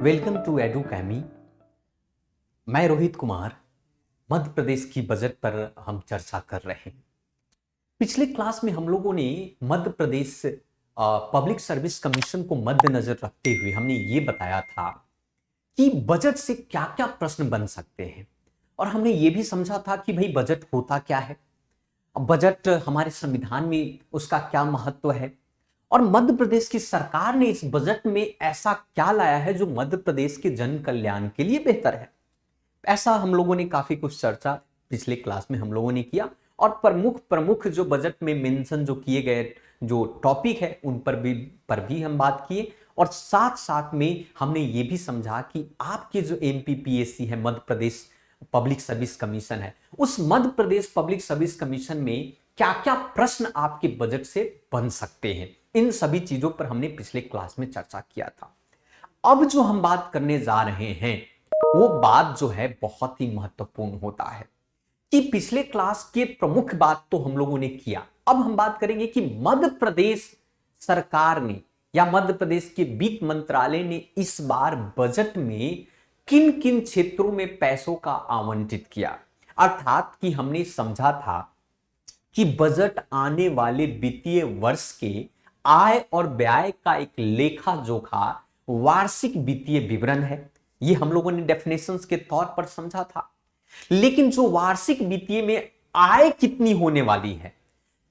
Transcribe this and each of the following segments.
Welcome to एडुकैमी। मैं रोहित कुमार। मध्य प्रदेश की budget पर हम चर्चा कर रहे हैं। पिछले क्लास में हम लोगों ने Madhya Pradesh public service commission को मद्देनजर रखते हुए हमने ये बताया था कि बजट से क्या क्या प्रश्न बन सकते हैं, और हमने ये भी समझा था कि भाई बजट होता क्या है, बजट हमारे संविधान में उसका क्या महत्व है, और मध्य प्रदेश की सरकार ने इस बजट में ऐसा क्या लाया है जो मध्य प्रदेश के जन कल्याण के लिए बेहतर है। ऐसा हम लोगों ने काफी कुछ चर्चा पिछले क्लास में हम लोगों ने किया, और प्रमुख प्रमुख जो बजट में मेंशन जो किए गए जो टॉपिक है उन पर भी हम बात किए, और साथ साथ में हमने ये भी समझा कि आपके जो एमपीपीएससी है, Madhya Pradesh public service commission है, उस Madhya Pradesh public service commission में क्या क्या प्रश्न आपके बजट से बन सकते हैं। इन सभी चीजों पर हमने पिछले क्लास में चर्चा किया था। अब जो हम बात करने जा रहे हैं वो बात जो है बहुत ही महत्वपूर्ण होता है कि पिछले क्लास के प्रमुख बात तो हम लोगों ने किया। अब हम बात करेंगे कि मध्य प्रदेश सरकार ने या मध्य प्रदेश के वित्त मंत्रालय ने इस बार बजट में किन किन क्षेत्रों में पैसों का आवंटित किया। अर्थात कि हमने समझा था कि बजट आने वाले वित्तीय वर्ष के आय और व्यय का एक लेखा जोखा वार्षिक वित्तीय विवरण है। ये हम लोगों ने डेफिनेशंस के तौर पर समझा था। लेकिन जो वार्षिक वित्तीय में आय कितनी होने वाली है,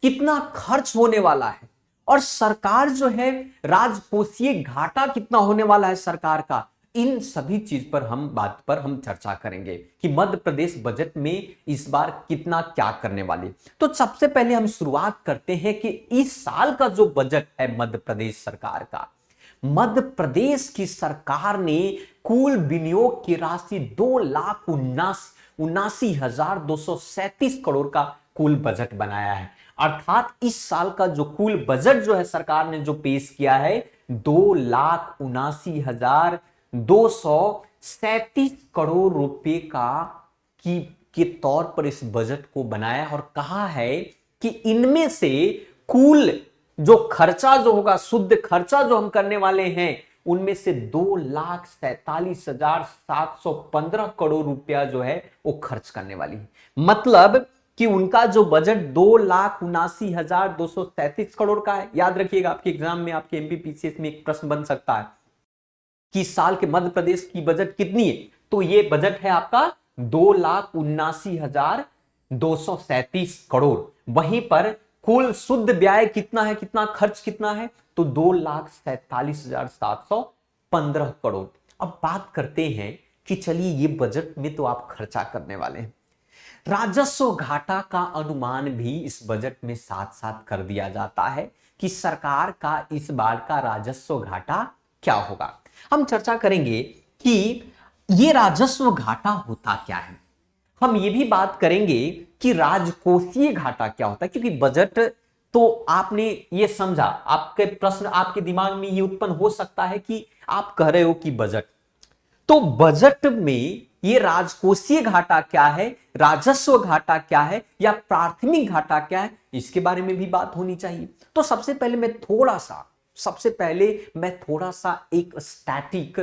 कितना खर्च होने वाला है, और सरकार जो है राजकोषीय घाटा कितना होने वाला है सरकार का, इन सभी चीज पर हम चर्चा करेंगे कि मध्य प्रदेश बजट में इस बार कितना क्या करने वाले। तो सबसे पहले हम शुरुआत करते हैं कि इस साल का जो बजट है मध्य प्रदेश सरकार का, मध्य प्रदेश की सरकार ने कुल विनियोग की राशि 2,79,237 करोड़ का कुल बजट बनाया है। अर्थात इस साल का जो कुल बजट जो है सरकार ने जो पेश किया है 2,79,237 करोड़ रुपए के तौर पर इस बजट को बनाया, और कहा है कि इनमें से कुल जो खर्चा जो होगा, शुद्ध खर्चा जो हम करने वाले हैं, उनमें से 2,47,715 करोड़ रुपया जो है वो खर्च करने वाली है। मतलब कि उनका जो बजट 2,79,237 करोड़ का है। याद रखिएगा, आपके एग्जाम में, आपके एमपीपीसीएस में एक प्रश्न बन सकता है कि साल के मध्य प्रदेश की बजट कितनी है, तो ये बजट है आपका 2,79,237 करोड़। वहीं पर कुल शुद्ध व्यय कितना है, कितना खर्च कितना है, तो 2,47,715 करोड़। अब बात करते हैं कि चलिए ये बजट में तो आप खर्चा करने वाले हैं, राजस्व घाटा का अनुमान भी इस बजट में साथ साथ कर दिया जाता है कि सरकार का इस बार का राजस्व घाटा क्या होगा। हम चर्चा करेंगे कि ये राजस्व घाटा होता क्या है। हम ये भी बात करेंगे कि राजकोषीय घाटा क्या होता है, क्योंकि बजट तो आपने ये समझा, आपके प्रश्न आपके दिमाग में ये उत्पन्न हो सकता है कि आप कह रहे हो कि बजट, तो बजट में ये राजकोषीय घाटा क्या है, राजस्व घाटा क्या है, या प्राथमिक घाटा क्या है, इसके बारे में भी बात होनी चाहिए। तो सबसे पहले मैं थोड़ा सा एक स्टैटिक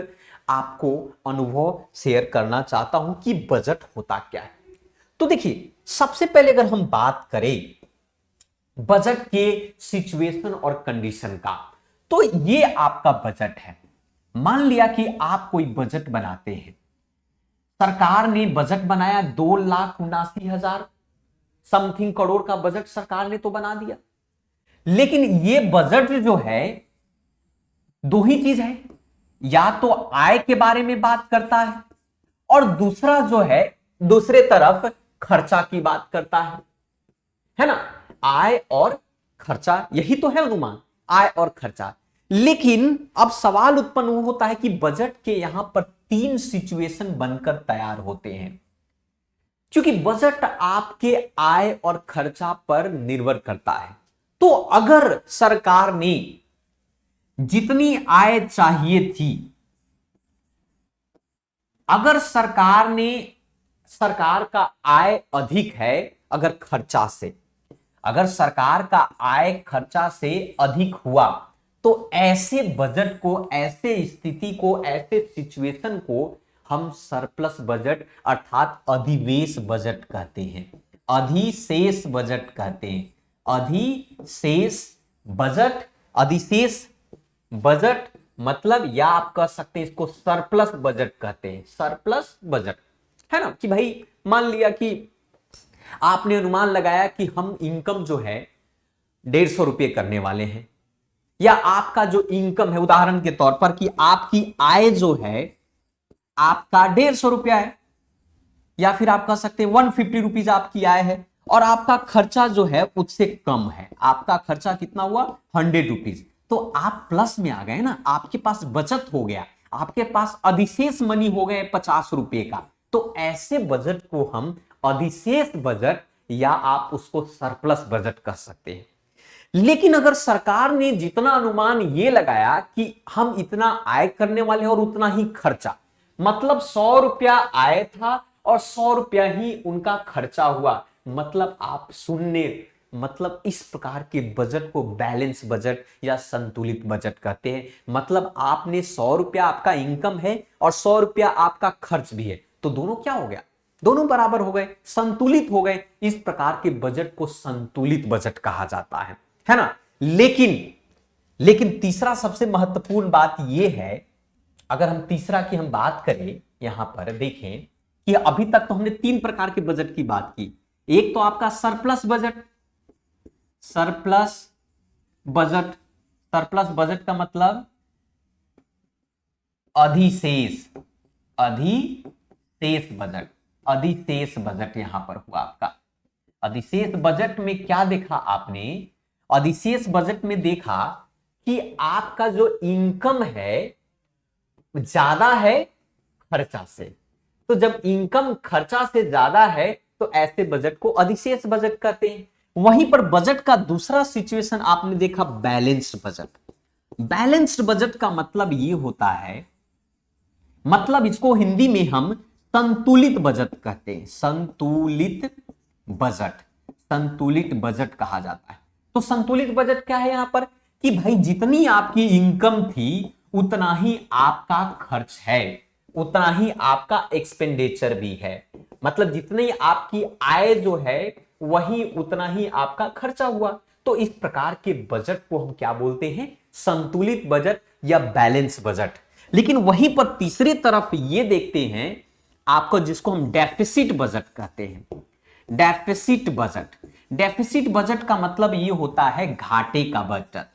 आपको अनुभव शेयर करना चाहता हूं कि बजट होता क्या है। तो देखिए, सबसे पहले अगर हम बात करें बजट के सिचुएशन और कंडीशन का, तो ये आपका बजट है। मान लिया कि आप कोई बजट बनाते हैं, सरकार ने बजट बनाया 2,79,000 समथिंग करोड़ का बजट सरकार ने तो बना दिया। लेकिन ये बजट जो है दो ही चीज है, या तो आय के बारे में बात करता है, और दूसरा जो है दूसरे तरफ खर्चा की बात करता है ना। आय और खर्चा, यही तो है अनुमान, आय और खर्चा। लेकिन अब सवाल उत्पन्न होता है कि बजट के यहां पर तीन सिचुएशन बनकर तैयार होते हैं, क्योंकि बजट आपके आय और खर्चा पर निर्भर करता है। तो अगर सरकार ने जितनी आय चाहिए थी, अगर सरकार का आय अधिक है, अगर सरकार का आय खर्चा से अधिक हुआ, तो ऐसे बजट को, ऐसे स्थिति को, ऐसे सिचुएशन को हम सरप्लस बजट अर्थात अधिवेश बजट कहते हैं, अधिशेष बजट कहते हैं। अधिशेष बजट, अधिशेष बजट मतलब, या आप कह सकते हैं इसको सरप्लस बजट कहते हैं, सरप्लस बजट, है ना। कि भाई मान लिया कि आपने अनुमान लगाया कि हम इनकम जो है 150 रुपये करने वाले हैं, या आपका जो इनकम है उदाहरण के तौर पर कि आपकी आय जो है आपका 150 रुपया है, या फिर आप कह सकते हैं 150 रुपीज आपकी आय है, और आपका खर्चा जो है उससे कम है, आपका खर्चा कितना हुआ 100 रुपीज, तो आप प्लस में आ गए ना, आपके पास बचत हो गया, आपके पास अधिशेष मनी हो गए 50 रुपए का। तो ऐसे बजट को हम अधिशेष बजट या आप उसको सरप्लस बजट कह सकते हैं। लेकिन अगर सरकार ने जितना अनुमान ये लगाया कि हम इतना आय करने वाले हैं और उतना ही खर्चा, मतलब 100 रुपया आय था और 100 रुपया ही उनका खर्चा हुआ, मतलब आप शून्य, मतलब इस प्रकार के बजट को बैलेंस बजट या संतुलित बजट कहते हैं। मतलब आपने 100 रुपया आपका इनकम है और 100 रुपया आपका खर्च भी है, तो दोनों क्या हो गया, दोनों बराबर हो गए, संतुलित हो गए। इस प्रकार के बजट को संतुलित बजट कहा जाता है ना। लेकिन तीसरा सबसे महत्वपूर्ण बात यह है, अगर हम तीसरा की हम बात करें, यहां पर देखें कि अभी तक तो हमने 3 प्रकार के बजट की बात की। एक तो आपका surplus budget, surplus budget, surplus budget का मतलब अधिशेष, अधिशेष बजट, अधिशेष बजट यहां पर हुआ आपका। अधिशेष बजट में क्या देखा आपने, अधिशेष बजट में देखा कि आपका जो इनकम है ज्यादा है खर्चा से, तो जब इनकम खर्चा से ज्यादा है तो ऐसे बजट को अधिशेष बजट कहते हैं। वहीं पर बजट का दूसरा सिचुएशन आपने देखा बैलेंस्ड बजट। बैलेंस्ड बजट का मतलब ये होता है, मतलब इसको हिंदी में हम संतुलित बजट कहते हैं, संतुलित बजट, संतुलित बजट कहा जाता है। तो संतुलित बजट क्या है यहां पर कि भाई जितनी आपकी इनकम थी उतना ही आपका खर्च है, उतना ही आपका एक्सपेंडिचर भी है, मतलब जितनी आपकी आय जो है वही उतना ही आपका खर्चा हुआ। तो इस प्रकार के बजट को हम क्या बोलते हैं, संतुलित बजट या बैलेंस बजट। लेकिन वहीं पर तीसरे तरफ ये देखते हैं आपको, जिसको हम डेफिसिट बजट कहते हैं, डेफिसिट बजट। डेफिसिट बजट का मतलब ये होता है घाटे का बजट,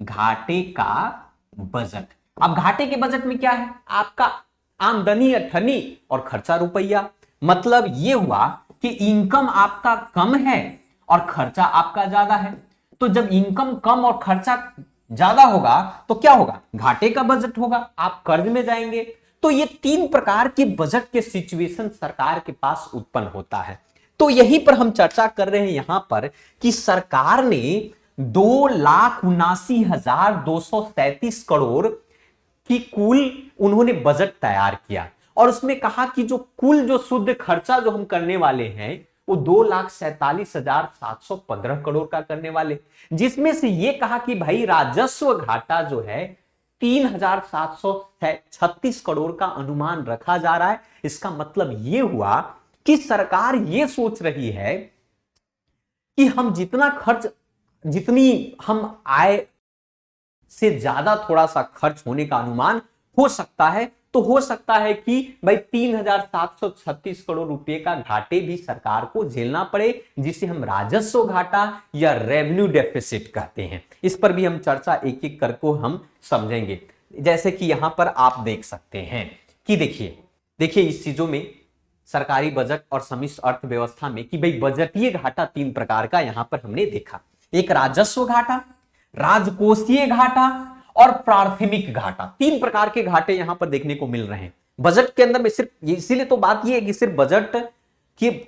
घाटे का बजट। अब घाटे के बजट में क्या है, आपका आमदनी अठनी और खर्चा रुपया। मतलब ये हुआ कि इनकम आपका कम है और खर्चा आपका ज्यादा है, तो जब इनकम कम और खर्चा ज्यादा होगा तो क्या होगा, घाटे का बजट होगा, आप कर्ज में जाएंगे। तो ये 3 प्रकार के बजट के सिचुएशन सरकार के पास उत्पन्न होता है। तो यहीं पर हम चर्चा कर रहे हैं यहां पर कि सरकार ने 2,79,237 करोड़ की कुल उन्होंने बजट तैयार किया, और उसमें कहा कि जो कुल जो शुद्ध खर्चा जो हम करने वाले हैं वो 2,47,715 करोड़ का करने वाले, जिसमें से ये कहा कि भाई राजस्व घाटा जो है 3,736 करोड़ का अनुमान रखा जा रहा है। इसका मतलब ये हुआ कि सरकार ये सोच रही है कि हम जितना खर्च, जितनी हम आय से ज्यादा थोड़ा सा खर्च होने का अनुमान हो सकता है, तो हो सकता है कि भाई 3,736 करोड़ रुपए का घाटे भी सरकार को झेलना पड़े, जिसे हम राजस्व घाटा या रेवेन्यू डेफिसिट कहते हैं। इस पर भी हम चर्चा एक एक करके हम समझेंगे। जैसे कि यहां पर आप देख सकते हैं कि देखिए इस चीजों में सरकारी बजट और सम्मिश्र अर्थव्यवस्था में कि भाई बजटीय घाटा 3 प्रकार का यहां पर हमने देखा। एक राजस्व घाटा, राजकोषीय घाटा और प्राथमिक घाटा। 3 प्रकार के घाटे यहां पर देखने को मिल रहे हैं बजट के अंदर में। सिर्फ इसीलिए तो बात यह है कि सिर्फ बजट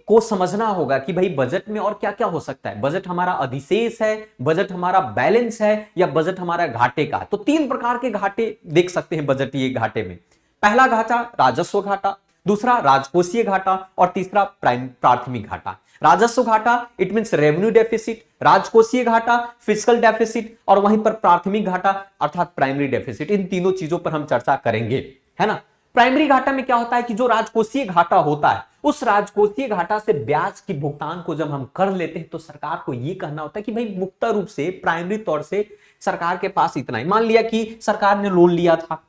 को समझना होगा कि भाई बजट में और क्या क्या हो सकता है। बजट हमारा अधिशेष है, बजट हमारा बैलेंस है, या बजट हमारा घाटे का। तो 3 प्रकार के घाटे देख सकते हैं बजटीय घाटे में। पहला घाटा राजस्व घाटा, दूसरा राजकोषीय घाटा और तीसरा प्राथमिक घाटा। राजस्व घाटा इट मींस रेवेन्यू डेफिसिट, राजकोषीय घाटा फिस्कल डेफिसिट, और वहीं पर प्राथमिक घाटा अर्थात प्राइमरी डेफिसिट। इन तीनों चीजों पर हम चर्चा करेंगे, है ना। प्राइमरी घाटा में क्या होता है कि जो राजकोषीय घाटा होता है, उस राजकोषीय घाटा से ब्याज की भुगतान को जब हम कर लेते हैं तो सरकार को यह कहना होता है कि भाई मुक्त रूप से प्राइमरी तौर से सरकार के पास इतना ही। मान लिया कि सरकार ने लोन लिया था,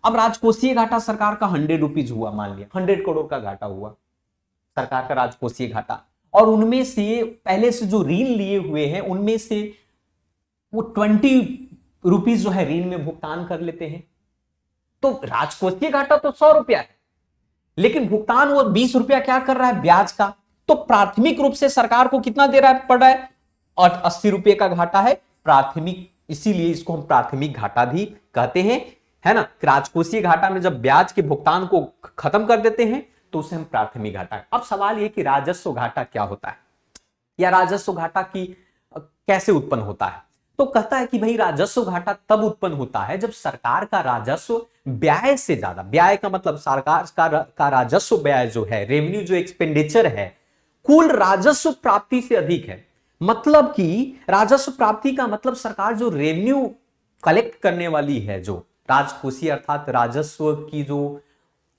अब राजकोषीय घाटा सरकार का 100 रुपीज हुआ, मान लिया 100 करोड़ का घाटा हुआ सरकार का राजकोषीय घाटा, और उनमें से पहले से जो ऋण लिए हुए हैं उनमें से वो 20 रुपीज जो है ऋण में भुगतान कर लेते हैं, तो राजकोषीय घाटा तो 100 रुपया है, लेकिन भुगतान वो 20 रुपया क्या कर रहा है, ब्याज का। तो प्राथमिक रूप से सरकार को कितना दे रहा है, पड़ रहा है, और 80 रुपये का घाटा है प्राथमिक, इसीलिए इसको हम प्राथमिक घाटा भी कहते हैं, है ना। राजकोषीय घाटा में जब ब्याज के भुगतान को खत्म कर देते हैं तो उसे हम प्राथमिक घाटा। अब सवाल यह कि राजस्व घाटा क्या होता है, या राजस्व घाटा की कैसे उत्पन्न होता है। तो कहता है कि भाई राजस्व घाटा तब उत्पन्न होता है जब सरकार का राजस्व व्यय से ज्यादा, व्यय का मतलब सरकार का राजस्व व्यय जो है, रेवेन्यू जो एक्सपेंडिचर है, कुल राजस्व प्राप्ति से अधिक है। मतलब कि राजस्व प्राप्ति का मतलब सरकार जो रेवेन्यू कलेक्ट करने वाली है, जो राजकोषीय अर्थात राजस्व की जो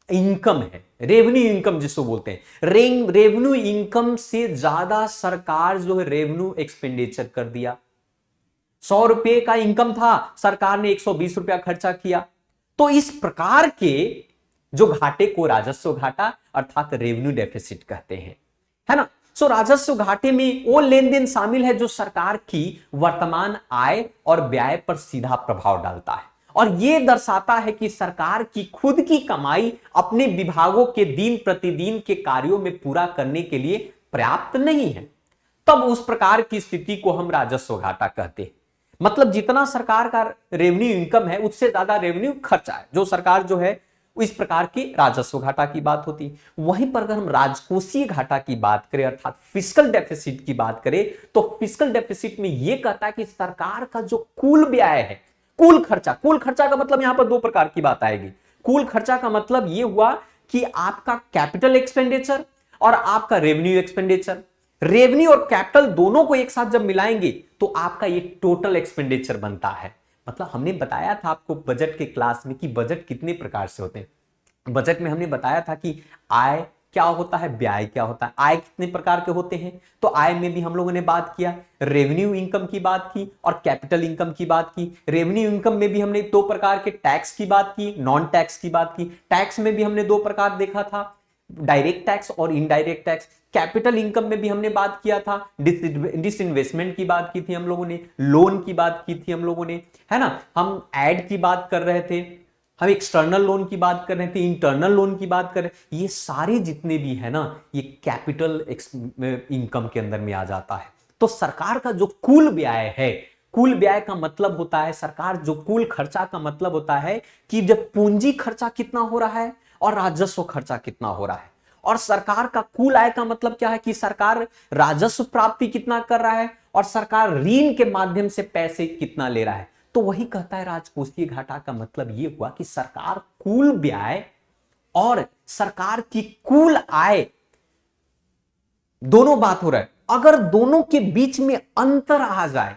इनकम है, रेवेन्यू इनकम जिसको बोलते हैं, रेवेन्यू इनकम से ज्यादा सरकार जो है रेवेन्यू एक्सपेंडिचर कर दिया। 100 रुपए का इनकम था, सरकार ने 120 रुपया खर्चा किया, तो इस प्रकार के जो घाटे को राजस्व घाटा अर्थात रेवेन्यू डेफिसिट कहते हैं, है ना। सो राजस्व घाटे में वो लेन देन शामिल है जो सरकार की वर्तमान आय और व्यय पर सीधा प्रभाव डालता है, और यह दर्शाता है कि सरकार की खुद की कमाई अपने विभागों के दिन प्रतिदिन के कार्यों में पूरा करने के लिए पर्याप्त नहीं है। तब उस प्रकार की स्थिति को हम राजस्व घाटा कहते हैं। मतलब जितना सरकार का रेवेन्यू इनकम है उससे ज्यादा रेवेन्यू खर्चा है, जो सरकार जो है इस प्रकार की राजस्व घाटा की बात होती है। वहीं पर अगर हम राजकोषीय घाटा की बात करें अर्थात फिस्कल डेफिसिट की बात करें, तो फिस्कल डेफिसिट में यह कहता है कि सरकार का जो कुल व्यय है, कुल खर्चा का मतलब यहां पर दो प्रकार की बात आएगी। कुल खर्चा का मतलब यह हुआ कि आपका कैपिटल एक्सपेंडिचर और आपका रेवेन्यू एक्सपेंडिचर, रेवेन्यू और कैपिटल दोनों को एक साथ जब मिलाएंगे तो आपका ये टोटल एक्सपेंडिचर बनता है। मतलब हमने बताया था आपको बजट के क्लास में कि बजट कितने प्रकार से होते हैं। बजट में हमने बताया था कि आय क्या होता है, व्यय क्या होता है। आय कितने प्रकार के होते हैं, तो आय में भी हम लोगों ने बात किया, रेवेन्यू इनकम की बात की और कैपिटल इनकम की बात की। रेवेन्यू इनकम में भी हमने दो प्रकार के टैक्स की बात की, नॉन टैक्स की बात की। टैक्स में भी हमने दो प्रकार देखा था, डायरेक्ट टैक्स और इनडायरेक्ट टैक्स। कैपिटल इनकम में भी हमने बात किया था, डिसइन्वेस्टमेंट की बात की थी हम लोगों ने, लोन की बात की थी हम लोगों ने, है ना। हम ऐड की बात कर रहे थे, हम एक्सटर्नल लोन की बात कर रहे थे, इंटरनल लोन की बात कर रहे। ये सारे जितने भी है ना, ये कैपिटल इनकम के अंदर में आ जाता है। तो सरकार का जो कुल व्यय है, कुल व्यय का मतलब होता है सरकार जो कुल खर्चा का मतलब होता है कि जब पूंजी खर्चा कितना हो रहा है और राजस्व खर्चा कितना हो रहा है। और सरकार का कुल आय का मतलब क्या है कि सरकार राजस्व प्राप्ति कितना कर रहा है और सरकार ऋण के माध्यम से पैसे कितना ले रहा है। तो वही कहता है राजकोषीय घाटा का मतलब यह हुआ कि सरकार कुल व्यय और सरकार की कुल आय दोनों बात हो रहा है। अगर दोनों के बीच में अंतर आ जाए,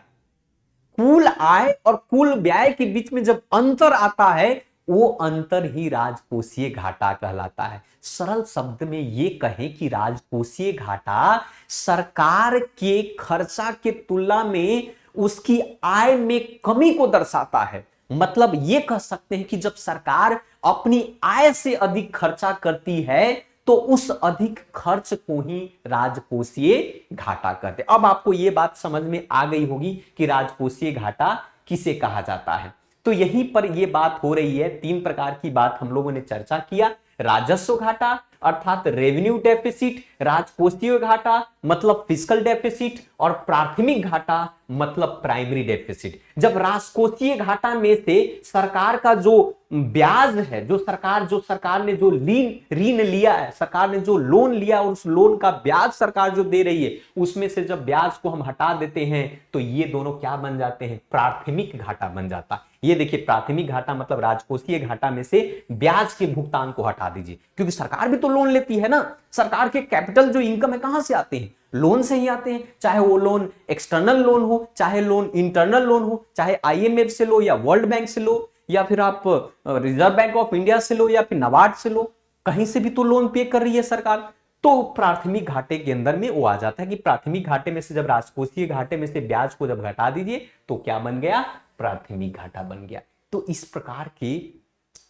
कुल आय और कुल व्यय के बीच में जब अंतर आता है, वो अंतर ही राजकोषीय घाटा कहलाता है। सरल शब्द में ये कहें कि राजकोषीय घाटा सरकार के खर्चा के तुलना में उसकी आय में कमी को दर्शाता है। मतलब ये कह सकते हैं कि जब सरकार अपनी आय से अधिक खर्चा करती है तो उस अधिक खर्च को ही राजकोषीय घाटा कहते हैं। अब आपको यह बात समझ में आ गई होगी कि राजकोषीय घाटा किसे कहा जाता है। तो यहीं पर यह बात हो रही है, तीन प्रकार की बात हम लोगों ने चर्चा किया। राजस्व घाटा अर्थात रेवेन्यू डेफिसिट, राजकोषीय घाटा मतलब फिस्कल डेफिसिट, और प्राथमिक घाटा मतलब प्राइमरी डेफिसिट। जब राजकोषीय घाटा में से सरकार का जो ब्याज है, जो सरकार ने जो ऋण लिया है, सरकार ने जो लोन लिया और उस लोन का ब्याज सरकार जो दे रही है, उसमें से जब ब्याज को हम हटा देते हैं तो ये दोनों क्या बन जाते हैं, प्राथमिक घाटा बन जाता है। ये देखिए प्राथमिक घाटा मतलब राजकोषीय घाटा में से ब्याज के भुगतान को हटा दीजिए, क्योंकि सरकार भी तो लोन लेती है ना। सरकार के कैपिटल जो इनकम है कहां से आते हैं, लोन से ही आते हैं। चाहे वो लोन एक्सटर्नल लोन हो, चाहे लोन इंटरनल लोन हो, चाहे आईएमएफ से लो या वर्ल्ड बैंक से लो, या फिर आप रिजर्व बैंक ऑफ इंडिया से लो, या फिर नाबार्ड से लो, कहीं से भी तो लोन पे कर रही है सरकार। तो प्राथमिक घाटे के अंदर में वो आ जाता है कि प्राथमिक घाटे में से जब राजकोषीय घाटे में से ब्याज को जब घटा दीजिए तो क्या बन गया, प्राथमिक घाटा बन गया। तो इस प्रकार की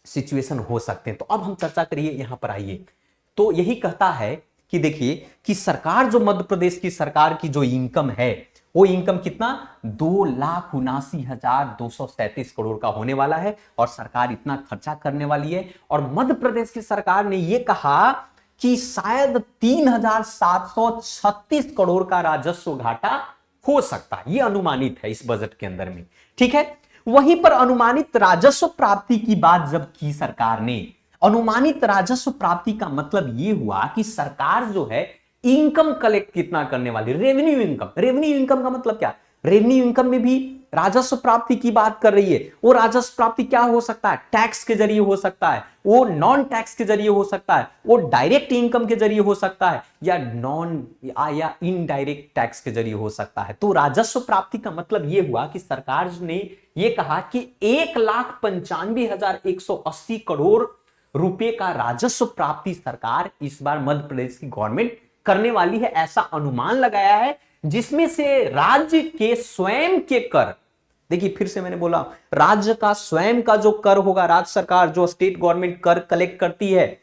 सिचुएशन हो सकते हैं। तो अब हम चर्चा करिए, यहां पर आइए। तो यही कहता है कि देखिए कि सरकार जो मध्य प्रदेश की सरकार की जो इनकम है, वो इनकम कितना 2,79,237 करोड़ का होने वाला है, और सरकार इतना खर्चा करने वाली है। और मध्य प्रदेश की सरकार ने यह कहा कि शायद 3,736 करोड़ का राजस्व घाटा हो सकता है, यह अनुमानित है इस बजट के अंदर में। ठीक है, वहीं पर अनुमानित राजस्व प्राप्ति की बात जब की सरकार ने, अनुमानित राजस्व प्राप्ति का मतलब यह हुआ कि सरकार जो है इनकम कलेक्ट कितना करने वाली, रेवेन्यू इनकम। रेवेन्यू इनकम का मतलब क्या, रेवेन्यू इनकम में भी राजस्व प्राप्ति की बात कर रही है। वो राजस्व प्राप्ति क्या हो सकता है, टैक्स के जरिए हो सकता है, वो नॉन टैक्स के जरिए हो सकता है, वो डायरेक्ट इनकम के जरिए हो सकता है, या या इनडायरेक्ट टैक्स के जरिए हो सकता है। तो राजस्व प्राप्ति का मतलब यह हुआ कि सरकार ने यह कहा कि 1,95,180 करोड़ रुपए का राजस्व प्राप्ति सरकार इस बार मध्य प्रदेश की गवर्नमेंट करने वाली है, ऐसा अनुमान लगाया है। जिसमें से राज्य के स्वयं के कर, देखिए फिर से मैंने बोला, राज्य का स्वयं का जो कर होगा, राज्य सरकार जो स्टेट गवर्नमेंट कर कलेक्ट करती है।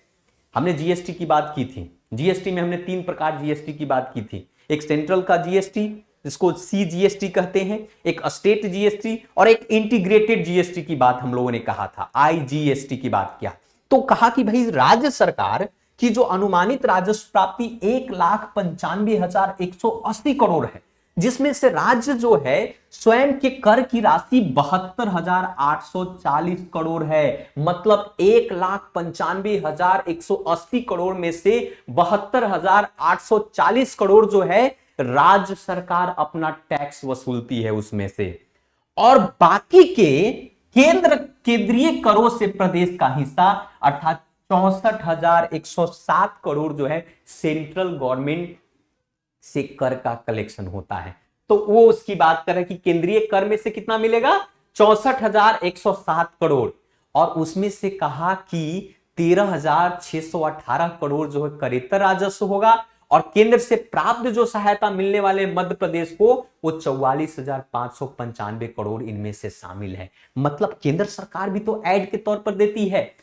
हमने जीएसटी की बात की थी, जीएसटी में हमने 3 प्रकार जीएसटी की बात की थी। एक सेंट्रल का जीएसटी जिसको सीजीएसटी कहते हैं, एक स्टेट जीएसटी, और एक इंटीग्रेटेड जीएसटी की बात हम लोगों ने कहा था, आईजीएसटी की बात किया। तो कहा कि भाई राज्य सरकार की जो अनुमानित राजस्व प्राप्ति 1,95,180 करोड़ है, जिसमें से राज्य जो है स्वयं के कर की राशि 72,840 करोड़ है। मतलब 1,95,180 करोड़ में से 72,840 करोड़ जो है राज्य सरकार अपना टैक्स वसूलती है उसमें से, और बाकी के केंद्रीय करों से प्रदेश का हिस्सा अर्थात 64,107 करोड़ जो है सेंट्रल गवर्नमेंट से कर का कलेक्शन होता है। तो वो उसकी बात कर रहे हैं कि केंद्रीय कर में से कितना मिलेगा, 64,107 करोड़, और उसमें से कहा कि 13,618 करोड़ जो है करेतर राजस्व होगा, और केंद्र से प्राप्त जो सहायता मिलने वाले मध्य प्रदेश को वो 44,595 करोड़ इनमें से शामिल है। मतलब केंद्र सरकार भी तो ऐड के तौर पर देती है।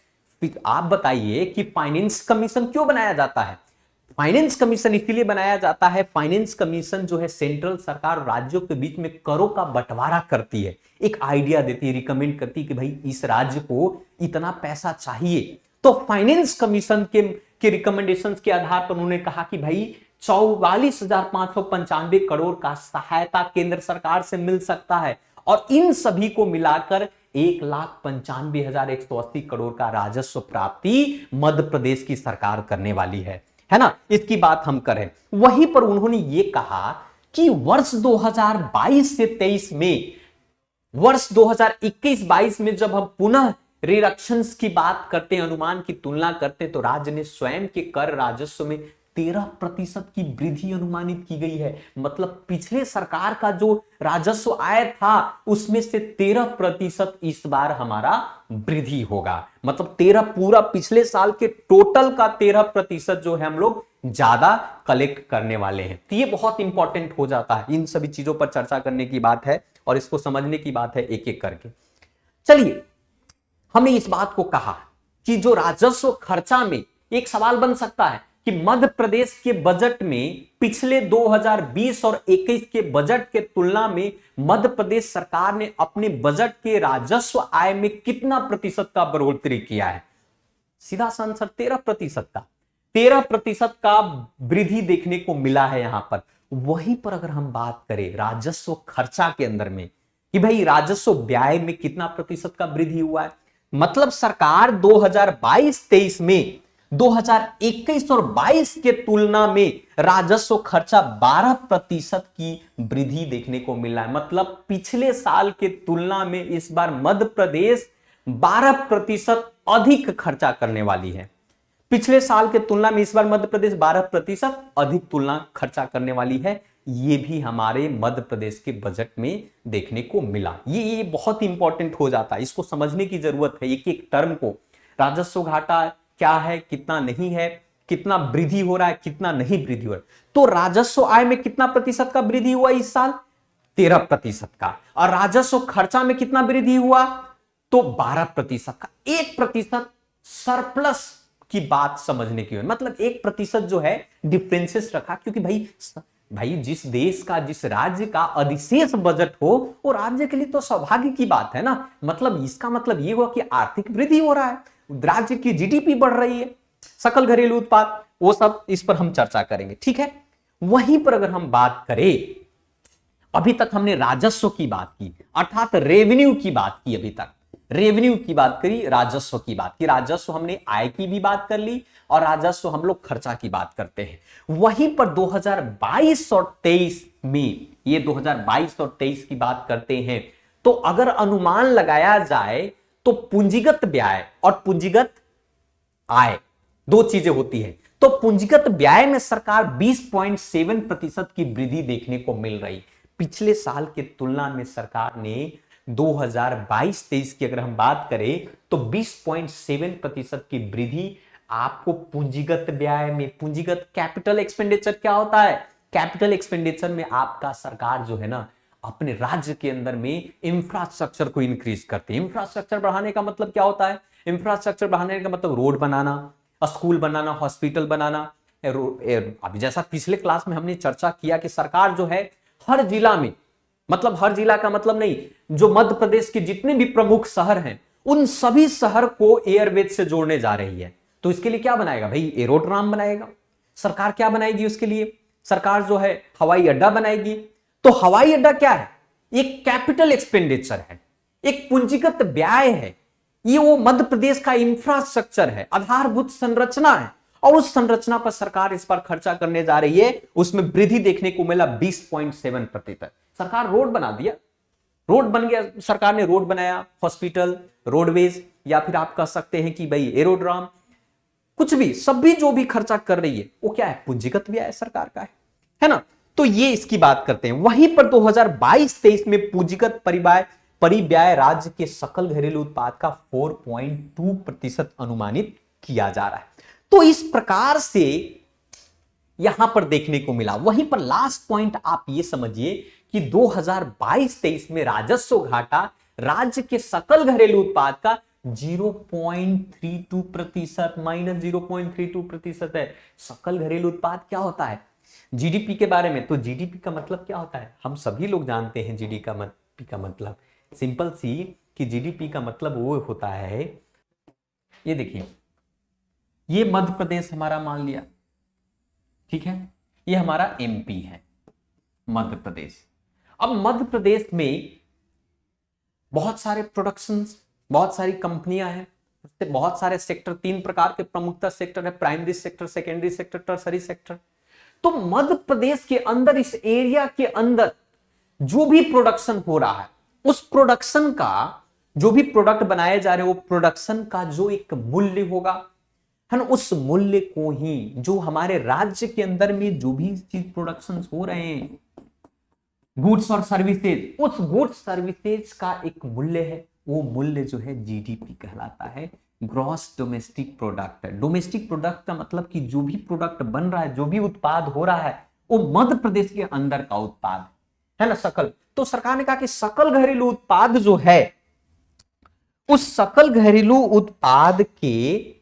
आप बताइए कि फाइनेंस कमीशन क्यों बनाया जाता है। फाइनेंस कमीशन इसलिए बनाया जाता है, फाइनेंस कमीशन जो है सेंट्रल सरकार और राज्यों के बीच में करों का बंटवारा करती है, एक आइडिया देती है, रिकमेंड करती है कि भाई इस राज्य को इतना पैसा चाहिए। तो फाइनेंस कमीशन के रिकमेंडेशंस के आधार पर उन्होंने कहा कि भाई 44,595 करोड़ का सहायता केंद्र सरकार से मिल सकता है, और इन सभी को मिलाकर 1,95,180 करोड़ का राजस्व प्राप्ति मध्य प्रदेश की सरकार करने वाली है ना। इसकी बात हम करें, वहीं पर उन्होंने ये कहा कि वर्ष 2022 से 23 में, वर्ष 2021-22 में जब हम पुनः रिडक्शंस की बात करते हैं, अनुमान की तुलना करते हैं, तो राज्य ने स्वयं के कर राजस्व में 13% की वृद्धि अनुमानित की गई है। मतलब पिछले सरकार का जो राजस्व आय था उसमें से 13% इस बार हमारा वृद्धि होगा। मतलब 13 पूरा पिछले साल के टोटल का 13% जो है हम लोग ज्यादा कलेक्ट करने वाले हैं। तो ये बहुत इंपॉर्टेंट हो जाता है, इन सभी चीजों पर चर्चा करने की बात है और इसको समझने की बात है एक एक करके। चलिए, हमने इस बात को कहा कि जो राजस्व खर्चा में एक सवाल बन सकता है कि मध्य प्रदेश के बजट में पिछले 2020 और 21 के बजट के तुलना में मध्य प्रदेश सरकार ने अपने बजट के राजस्व आय में कितना प्रतिशत का बढ़ोतरी किया है। सीधा सा आंसर 13% का। 13% का वृद्धि देखने को मिला है यहां पर। वहीं पर अगर हम बात करें राजस्व खर्चा के अंदर में कि भाई राजस्व व्यय में कितना प्रतिशत का वृद्धि हुआ है, मतलब सरकार 2022-23 में 2021 और 22 के तुलना में राजस्व खर्चा 12% की वृद्धि देखने को मिला है। मतलब पिछले साल के तुलना में इस बार मध्य प्रदेश 12% अधिक खर्चा करने वाली है। पिछले साल के तुलना में इस बार मध्य प्रदेश 12% अधिक तुलना खर्चा करने वाली है। ये भी हमारे मध्य प्रदेश के बजट में देखने को मिला। ये बहुत इंपॉर्टेंट हो जाता है, इसको समझने की जरूरत है एक एक टर्म को। राजस्व घाटा क्या है, कितना नहीं है, कितना वृद्धि हो रहा है, कितना नहीं वृद्धि हो रहा है। तो राजस्व आय में कितना प्रतिशत का वृद्धि हुआ इस साल, 13% का। और राजस्व खर्चा में कितना वृद्धि हुआ, तो 12% का। 1% सरप्लस की बात समझने की, मतलब 1% जो है डिफरेंसेस रखा, क्योंकि भाई जिस देश का, जिस राज्य का अधिशेष बजट हो, वो राज्य के लिए तो सौभाग्य की बात है ना। मतलब इसका मतलब ये हुआ कि आर्थिक वृद्धि हो रहा है, राज्य की जीडीपी बढ़ रही है, सकल घरेलू उत्पाद, वो सब इस पर हम चर्चा करेंगे, ठीक है। वहीं पर अगर हम बात करें, अभी तक हमने राजस्व की बात की, अर्थात रेवेन्यू की बात की, अभी तक रेवेन्यू की बात करी, राजस्व की बात की। राजस्व हमने आय की भी बात कर ली और राजस्व हम लोग खर्चा की बात करते हैं। वहीं पर 2022 और 23 में, ये 2022 और 23 की बात करते हैं, तो अगर अनुमान लगाया जाए तो पूंजीगत व्यय और पूंजीगत आय दो चीजें होती है। तो पूंजीगत व्यय में सरकार 20.7% की वृद्धि देखने को मिल रही। पिछले साल के तुलना में सरकार ने 2022-23 की अगर हम बात करें तो 20.7% की वृद्धि आपको पूंजीगत व्यय में, पूंजीगत कैपिटल एक्सपेंडिचर क्या होता है, कैपिटल एक्सपेंडिचर में आपका सरकार जो है ना अपने राज्य के अंदर में इंफ्रास्ट्रक्चर को इंक्रीज करते हैं। इंफ्रास्ट्रक्चर बढ़ाने का मतलब क्या होता है, इंफ्रास्ट्रक्चर बढ़ाने का मतलब रोड बनाना, स्कूल बनाना, हॉस्पिटल बनाना। अभी जैसा पिछले क्लास में हमने चर्चा किया कि सरकार जो है हर जिला में, मतलब हर जिला का मतलब नहीं, जो मध्य प्रदेश के जितने भी प्रमुख शहर हैं उन सभी शहर को एयरवेज से जोड़ने जा रही है। तो इसके लिए क्या बनाएगा भाई, एरोड्राम बनाएगा सरकार। क्या बनाएगी उसके लिए, सरकार जो है हवाई अड्डा बनाएगी। तो हवाई अड्डा क्या है, एक कैपिटल एक्सपेंडिचर है, एक पूंजीगत व्यय है। ये वो मध्य प्रदेश का इंफ्रास्ट्रक्चर है, आधारभूत संरचना है, और उस संरचना पर सरकार इस बार खर्चा करने जा रही है। उसमें वृद्धि देखने को मिला 20.7%। सरकार रोड बना दिया, रोड बन गया, सरकार ने रोड बनाया, हॉस्पिटल, रोडवेज, या फिर आप कह सकते हैं कि भाई एरोड्राम, कुछ भी, सब भी जो भी खर्चा कर रही है वो क्या है, पूंजीगत व्यय सरकार का है ना। तो ये इसकी बात करते हैं। वहीं पर 2022-23 में पूंजीगत परिव्यय राज्य के सकल घरेलू उत्पाद का 4.2% अनुमानित किया जा रहा है। तो इस प्रकार से यहां पर देखने को मिला। वहीं पर लास्ट पॉइंट आप ये समझिए कि 2022-23 में राजस्व घाटा राज्य के सकल घरेलू उत्पाद का 0.32%, -0.32% है। सकल घरेलू उत्पाद क्या होता है, जीडीपी के बारे में, तो जीडीपी का मतलब क्या होता है, हम सभी लोग जानते हैं। जीडीपी का मतलब सिंपल सी कि जीडीपी का मतलब वो होता है, ये देखिए, ये मध्य प्रदेश हमारा मान लिया, ठीक है, ये हमारा एमपी है, मध्य प्रदेश। अब मध्य प्रदेश में बहुत सारे प्रोडक्शंस, बहुत सारी कंपनियां हैं, बहुत सारे सेक्टर, 3 प्रकार के प्रमुखता सेक्टर है, primary sector, secondary sector, tertiary sector. तो मध्य प्रदेश के अंदर, इस एरिया के अंदर जो भी प्रोडक्शन हो रहा है, उस प्रोडक्शन का, जो भी प्रोडक्ट बनाए जा रहे हैं, वो प्रोडक्शन का जो एक मूल्य होगा, है ना, उस मूल्य को ही, जो हमारे राज्य के अंदर में जो भी चीज प्रोडक्शन हो रहे हैं, गुड्स और सर्विसेज, उस गुड्स सर्विसेज का एक मूल्य है, वो मूल्य जो है जीडीपी कहलाता है, ग्रॉस डोमेस्टिक प्रोडक्ट है। डोमेस्टिक प्रोडक्ट का मतलब कि जो भी प्रोडक्ट बन रहा है, जो भी उत्पाद हो रहा है, वो मध्य प्रदेश के अंदर का उत्पाद है ना, सकल। तो सरकार ने कहा कि सकल घरेलू उत्पाद जो है, उस सकल घरेलू उत्पाद के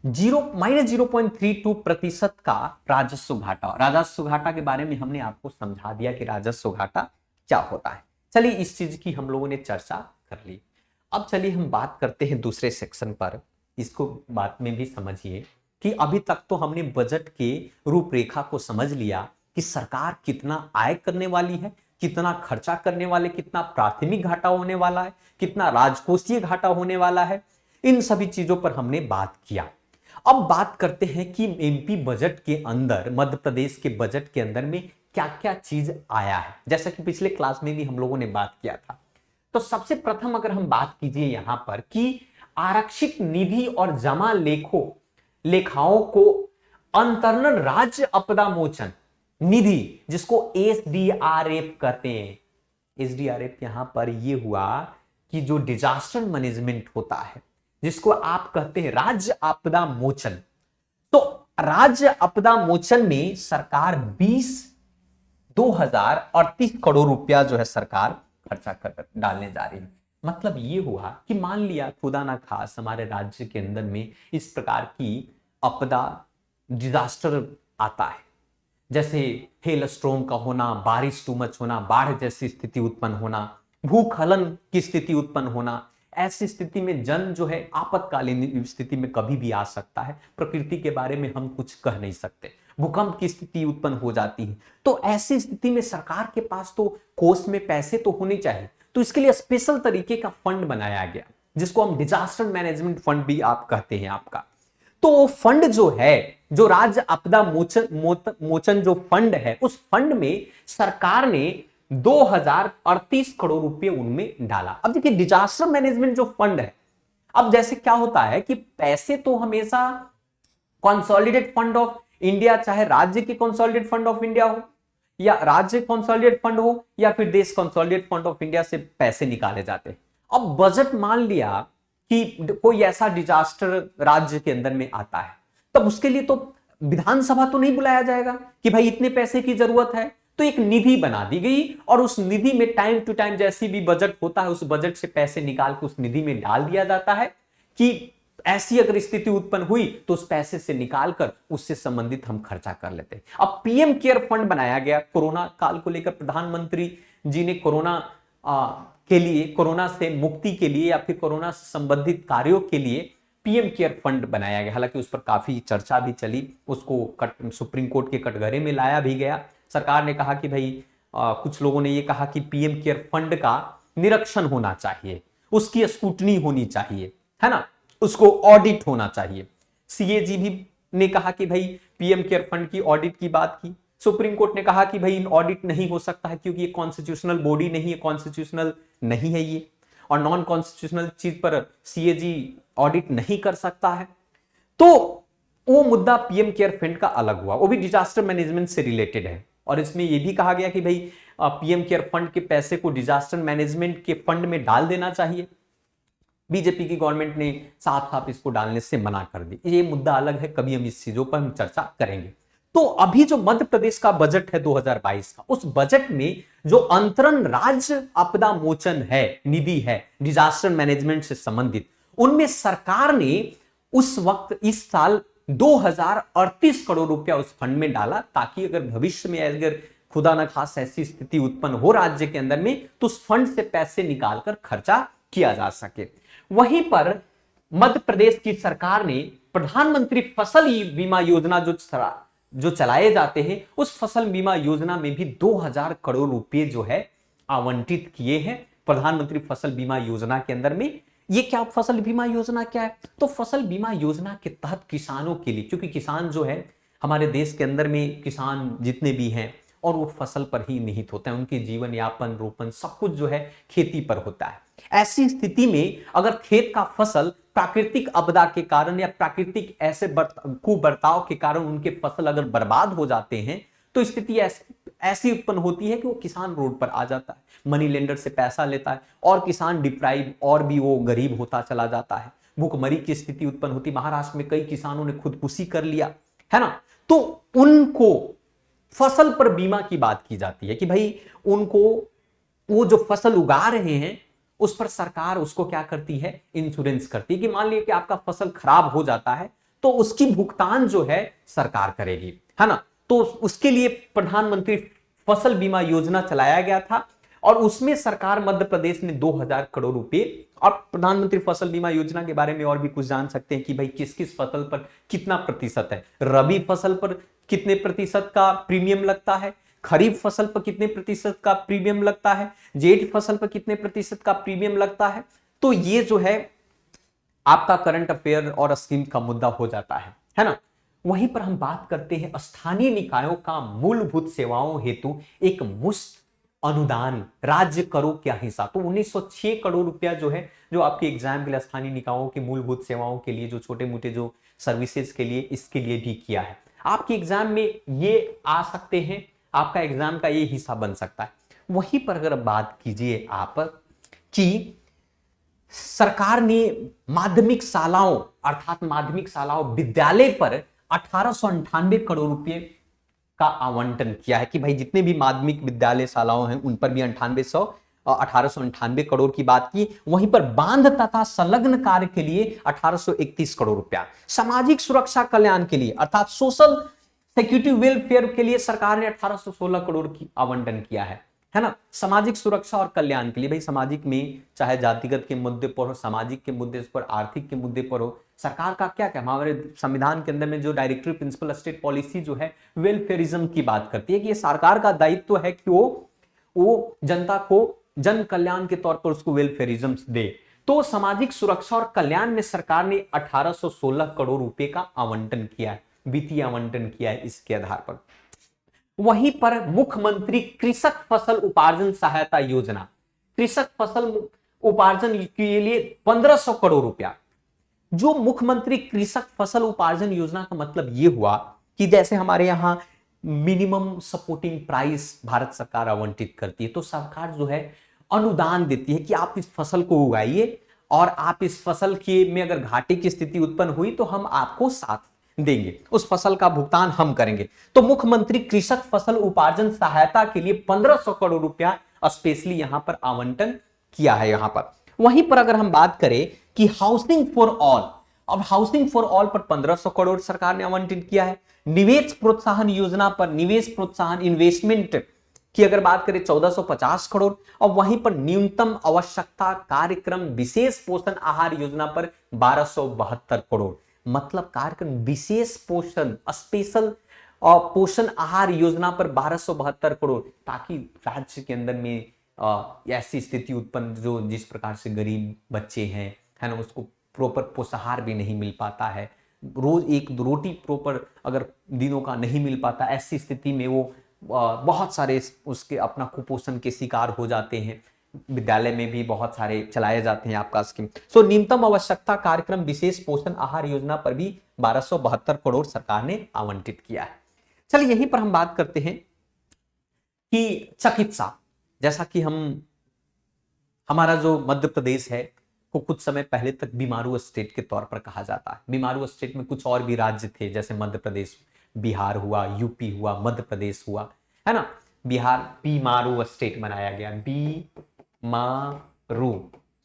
-0.32% का राजस्व घाटा। राजस्व घाटा के बारे में हमने आपको समझा दिया कि राजस्व घाटा क्या होता है। चलिए, इस चीज की हम लोगों ने चर्चा कर ली। अब चलिए हम बात करते हैं दूसरे सेक्शन पर, इसको बात में भी समझिए कि अभी तक तो हमने बजट के रूपरेखा को समझ लिया कि सरकार कितना आय करने वाली है, कितना खर्चा करने वाले, कितना प्राथमिक घाटा होने वाला है, कितना राजकोषीय घाटा होने वाला है। इन सभी चीजों पर हमने बात किया। अब बात करते हैं कि एमपी बजट के अंदर, मध्य प्रदेश के बजट के अंदर में क्या क्या चीज आया है। जैसा कि पिछले क्लास में भी हम लोगों ने बात किया था, तो सबसे प्रथम अगर हम बात कीजिए यहां पर कि आरक्षित निधि और जमा लेखाओं को अंतरण राज्य आपदा मोचन निधि, जिसको एसडीआरएफ कहते हैं। एसडीआरएफ यहां पर यह हुआ कि जो डिजास्टर मैनेजमेंट होता है, जिसको आप कहते हैं राज्य आपदा मोचन, तो राज्य आपदा मोचन में सरकार 2038 करोड़ रुपया जो है सरकार खर्चा कर डालने जा रही है। मतलब ये हुआ कि मान लिया खुदा ना खास हमारे राज्य के अंदर में इस प्रकार की आपदा, डिजास्टर आता है, जैसे हेलस्ट्रोम का होना, बारिश टू मच होना, बाढ़ जैसी स्थिति उत्पन्न होना, भूस्खलन की स्थिति उत्पन्न होना। ऐसी स्थिति में जन जो है आपातकालीन स्थिति में कभी भी आ सकता है, प्रकृति के बारे में हम कुछ कह नहीं सकते, भूकंप की स्थिति उत्पन्न हो जाती है। तो ऐसी स्थिति में सरकार के पास तो कोष में पैसे तो होने चाहिए, तो इसके लिए स्पेशल तरीके का फंड बनाया गया, जिसको हम डिजास्टर मैनेजमेंट फंड भी आप कहते हैं आपका। तो वो फंड जो है, जो राज्य आपदा मोचन जो फंड है, उस फंड में सरकार ने 2038 करोड़ रुपए उनमें डाला। अब देखिए डिजास्टर मैनेजमेंट जो फंड है, अब जैसे क्या होता है कि पैसे तो हमेशा कंसोलिडेट फंड ऑफ इंडिया, चाहे राज्य के कंसोलिडेट फंड ऑफ इंडिया हो या राज्य कंसोलिडेट फंड हो या फिर देश कंसोलिडेट फंड ऑफ इंडिया से पैसे निकाले जाते हैं। अब बजट मान लिया कि कोई ऐसा डिजास्टर राज्य के अंदर में आता है, तब उसके लिए तो विधानसभा तो नहीं बुलाया जाएगा कि भाई इतने पैसे की जरूरत है, तो एक निधि बना दी गई और उस निधि में टाइम टू टाइम जैसी भी बजट होता है, उस बजट से पैसे निकाल के उस निधि में डाल दिया जाता है कि ऐसी अगर स्थिति उत्पन्न हुई तो उस पैसे से निकालकर उससे संबंधित हम खर्चा कर लेते हैं। अब पीएम केयर फंड बनाया गया कोरोना काल को लेकर, प्रधानमंत्री जी ने कोरोना के लिए, कोरोना से मुक्ति के लिए या फिर कोरोना से संबंधित कार्यों के लिए पीएम केयर फंड बनाया गया। हालांकि उस पर काफी चर्चा भी चली, उसको सुप्रीम कोर्ट के कटघरे में लाया भी गया। सरकार ने कहा कि भाई कुछ लोगों ने ये कहा कि पीएम केयर फंड का निरीक्षण होना चाहिए, उसकी स्क्रूटनी होनी चाहिए, है ना, उसको ऑडिट होना चाहिए। सीएजी भी ने कहा कि भाई पीएम केयर फंड की ऑडिट की बात की। सुप्रीम कोर्ट ने कहा कि भाई ऑडिट नहीं हो सकता है क्योंकि ये कॉन्स्टिट्यूशनल बॉडी नहीं है, कॉन्स्टिट्यूशनल नहीं है ये, और नॉन कॉन्स्टिट्यूशनल चीज पर सीएजी ऑडिट नहीं कर सकता है। तो वो मुद्दा पीएम केयर फंड का अलग हुआ, वो भी डिजास्टर मैनेजमेंट से रिलेटेड है। और इसमें यह भी कहा गया कि भाई पीएम केयर फंड के पैसे को डिजास्टर मैनेजमेंट के फंड में डाल देना चाहिए। बीजेपी की गवर्नमेंट ने साफ साफ इसको डालने से मना कर दी। ये मुद्दा अलग है, कभी हम इस चीजों पर हम चर्चा करेंगे। तो अभी जो मध्य प्रदेश का बजट है 2022 का, उस बजट में जो अंतरण राज्य आपदा मोचन है, निधि है डिजास्टर मैनेजमेंट से संबंधित, उनमें सरकार ने उस वक्त इस साल 2038 करोड़ रुपया उस फंड में डाला, ताकि अगर भविष्य में अगर खुदा न खास ऐसी स्थिति उत्पन्न हो राज्य के अंदर में, तो उस फंड से पैसे निकालकर खर्चा किया जा सके। वहीं पर मध्य प्रदेश की सरकार ने प्रधानमंत्री फसल बीमा योजना जो चलाए जाते हैं, उस फसल बीमा योजना में भी 2000 करोड़ रुपए जो है आवंटित किए हैं प्रधानमंत्री फसल बीमा योजना के अंदर में। ये क्या फसल बीमा योजना क्या है? तो फसल बीमा योजना के तहत किसानों के लिए, क्योंकि किसान जो है हमारे देश के अंदर में, किसान जितने भी हैं और वो फसल पर ही निहित होते हैं, उनके जीवन यापन, रोपन सब कुछ जो है खेती पर होता है। ऐसी स्थिति में अगर खेत का फसल प्राकृतिक आपदा के कारण या प्राकृतिक ऐसे कुबर्ताव के कारण उनके फसल अगर बर्बाद हो जाते हैं, तो स्थिति ऐसी उत्पन्न होती है कि वो किसान रोड पर आ जाता है, मनी लेंडर से पैसा लेता है और किसान डिप्राइव और भी वो गरीब होता चला जाता है। भूखमरी की स्थिति उत्पन्न होती। महाराष्ट्र में कई किसानों ने खुदकुशी कर लिया, है ना। तो उनको फसल पर बीमा की बात की जाती है कि भाई उनको वो जो फसल उगा रहे हैं उस पर सरकार उसको क्या करती है, इंश्योरेंस करती है कि मान लीजिए कि आपका फसल खराब हो जाता है तो उसकी भुगतान जो है सरकार करेगी, है ना। तो उसके लिए प्रधानमंत्री फसल बीमा योजना चलाया गया था। और उसमें सरकार मध्य प्रदेश ने 2000 करोड़ रुपए, और प्रधानमंत्री फसल बीमा योजना के बारे में और भी कुछ जान सकते हैं कि भाई किस किस फसल पर कितना प्रतिशत है, रबी फसल पर कितने प्रतिशत का प्रीमियम लगता है, खरीफ फसल पर कितने प्रतिशत का प्रीमियम लगता है, जेठ फसल पर कितने प्रतिशत का प्रीमियम लगता है। तो ये जो है आपका करंट अफेयर और स्कीम का मुद्दा हो जाता है ना। वहीं पर हम बात करते हैं स्थानीय निकायों का मूलभूत सेवाओं हेतु एक मुफ्त अनुदान राज्य करो क्या हिस्सा। तो 1906 करोड़ रुपया जो है, जो आपके एग्जाम के लिए स्थानीय निकायों की मूलभूत सेवाओं के लिए, जो छोटे मोटे जो सर्विसेज के लिए, इसके लिए भी किया है। आपके एग्जाम में ये आ सकते हैं, आपका एग्जाम का ये हिस्सा बन सकता है। वहीं पर अगर बात कीजिए आप कि सरकार ने माध्यमिक शालाओं, अर्थात माध्यमिक शालाओं विद्यालय पर 1898 करोड़ रुपए का आवंटन किया है कि भाई जितने भी माध्यमिक विद्यालय शालाओं हैं उन पर भी 1898 करोड़ की बात की। वहीं पर बांध तथा संलग्न कार्य के लिए 1831 करोड़ रुपया, सामाजिक सुरक्षा कल्याण के लिए अर्थात सोशल सिक्योरिटी वेलफेयर के लिए सरकार ने 1816 करोड़ की आवंटन किया है ना। सामाजिक सुरक्षा और कल्याण के लिए, भाई सामाजिक में चाहे जातिगत के मुद्दे पर हो, सामाजिक के मुद्दे पर, आर्थिक के मुद्दे पर हो, सरकार का क्या क्या, हमारे संविधान के अंदर में जो डायरेक्टिव प्रिंसिपल स्टेट पॉलिसी जो है वेलफेयरिज्म की बात करती है कि ये सरकार का दायित्व है कि वो जनता को जन कल्याण के तौर पर उसको वेलफेयरिज्म दे। तो सामाजिक सुरक्षा और कल्याण में सरकार ने 1816 करोड़ रुपए का आवंटन किया है, वित्तीय आवंटन किया है इसके आधार पर। वहीं पर मुख्यमंत्री कृषक फसल उपार्जन सहायता योजना, कृषक फसल उपार्जन के लिए 1500 करोड़ रुपया। जो मुख्यमंत्री कृषक फसल उपार्जन योजना का मतलब यह हुआ कि जैसे हमारे यहां मिनिमम सपोर्टिंग प्राइस भारत सरकार आवंटित करती है, तो सरकार जो है अनुदान देती है कि आप इस फसल को उगाइए और आप इस फसल के में अगर घाटे की स्थिति उत्पन्न हुई तो हम आपको साथ देंगे, उस फसल का भुगतान हम करेंगे। तो मुख्यमंत्री कृषक फसल उपार्जन सहायता के लिए 1500 करोड़ रुपया स्पेशली यहां पर आवंटन किया है यहां पर। वहीं पर अगर हम बात करें कि हाउसिंग फॉर ऑल, अब हाउसिंग फॉर ऑल पर 1500 करोड़ सरकार ने आवंटित किया है। निवेश प्रोत्साहन योजना पर, निवेश प्रोत्साहन इन्वेस्टमेंट की अगर बात करें 1450 करोड़, और वहीं पर न्यूनतम आवश्यकता कार्यक्रम विशेष पोषण आहार योजना पर 1272 करोड़। मतलब कार्यक्रम विशेष पोषण, स्पेशल पोषण आहार योजना पर 1272 करोड़, ताकि राज्य के अंदर में ऐसी स्थिति उत्पन्न जो जिस प्रकार से गरीब बच्चे हैं है ना, उसको प्रॉपर पोषाहार भी नहीं मिल पाता है, रोज एक रोटी प्रॉपर अगर दिनों का नहीं मिल पाता, ऐसी स्थिति में वो बहुत सारे उसके अपना कुपोषण के शिकार हो जाते हैं। विद्यालय में भी बहुत सारे चलाए जाते हैं आपका स्कीम। सो न्यूनतम आवश्यकता कार्यक्रम विशेष पोषण आहार योजना पर भी 1272 करोड़ सरकार ने आवंटित किया है। चलिए यहीं पर हम बात करते हैं कि चिकित्सा, जैसा कि हमारा जो मध्य प्रदेश है को कुछ समय पहले तक बीमारू स्टेट के तौर पर कहा जाता है। बीमारू स्टेट में कुछ और भी राज्य थे, जैसे मध्य प्रदेश, बिहार हुआ, यूपी हुआ, मध्य प्रदेश हुआ, है ना। बिहार बीमारू स्टेट बनाया गया, बीमारू।